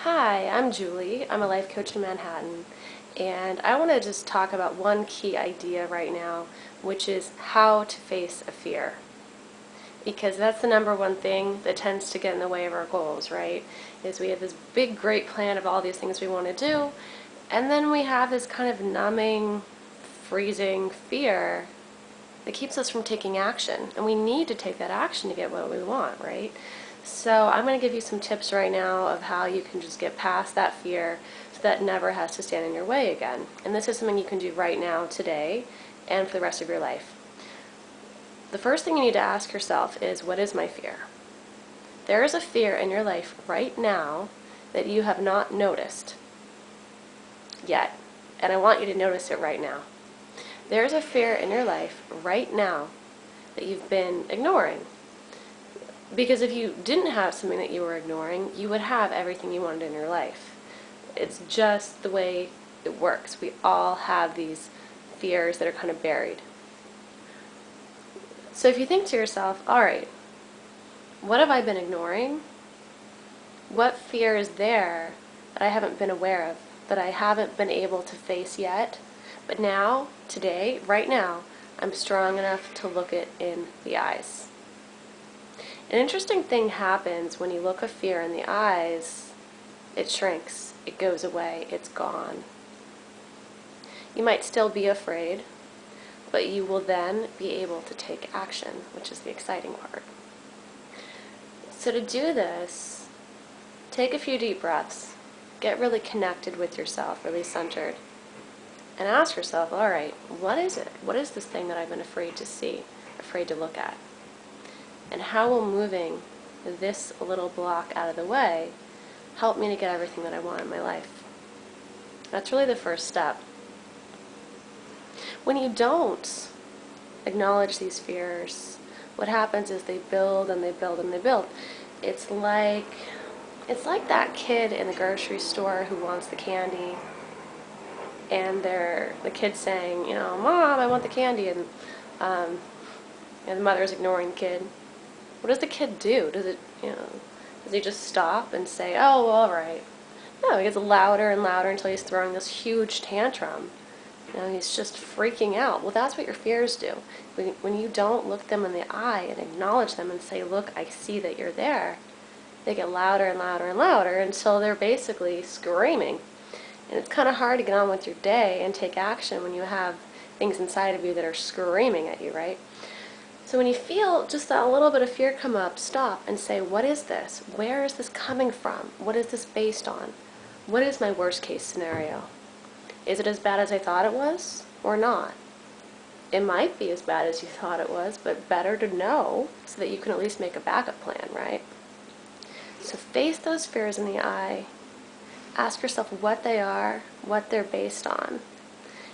Hi, I'm Julie. I'm a life coach in Manhattan, and I want to just talk about one key idea right now, which is how to face a fear. Because that's the number one thing that tends to get in the way of our goals, right? Is we have this big, great plan of all these things we want to do, and then we have this kind of numbing, freezing fear that keeps us from taking action. And we need to take that action to get what we want, right? So I'm going to give you some tips right now of how you can just get past that fear so that it never has to stand in your way again. And this is something you can do right now, today, and for the rest of your life. The first thing you need to ask yourself is, what is my fear? There is a fear in your life right now that you have not noticed yet, and I want you to notice it right now. There's a fear in your life right now that you've been ignoring. Because if you didn't have something that you were ignoring, you would have everything you wanted in your life. It's just the way it works. We all have these fears that are kind of buried. So if you think to yourself, all right, what have I been ignoring? What fear is there that I haven't been aware of, that I haven't been able to face yet? But now, today, right now, I'm strong enough to look it in the eyes. An interesting thing happens when you look a fear in the eyes. It shrinks, it goes away, it's gone. You might still be afraid, but you will then be able to take action, which is the exciting part. So to do this, take a few deep breaths, get really connected with yourself, really centered, and ask yourself, all right, what is it? What is this thing that I've been afraid to see, afraid to look at? And how will moving this little block out of the way help me to get everything that I want in my life? That's really the first step. When you don't acknowledge these fears, what happens is they build and they build and they build. It's like that kid in the grocery store who wants the candy, and the kid's saying, Mom, I want the candy, and the mother's ignoring the kid. What does the kid do? Does he just stop and say, oh, well, all right? No, he gets louder and louder until he's throwing this huge tantrum. He's just freaking out. Well, that's what your fears do. When you don't look them in the eye and acknowledge them and say, look, I see that you're there, they get louder and louder and louder until they're basically screaming. And it's kind of hard to get on with your day and take action when you have things inside of you that are screaming at you, right? So when you feel just that little bit of fear come up, stop and say, what is this? Where is this coming from? What is this based on? What is my worst case scenario? Is it as bad as I thought it was or not? It might be as bad as you thought it was, but better to know so that you can at least make a backup plan, right? So face those fears in the eye. Ask yourself what they are, what they're based on,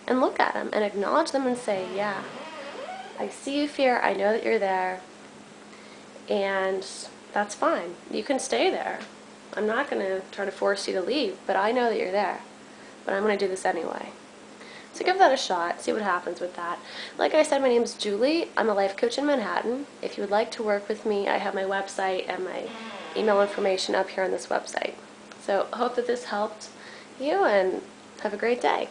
and look at them and acknowledge them and say, yeah, I see you, fear, I know that you're there, and that's fine. You can stay there. I'm not going to try to force you to leave, but I know that you're there. But I'm going to do this anyway. So give that a shot, see what happens with that. Like I said, my name is Julie. I'm a life coach in Manhattan. If you would like to work with me, I have my website and my email information up here on this website. So I hope that this helped you, and have a great day.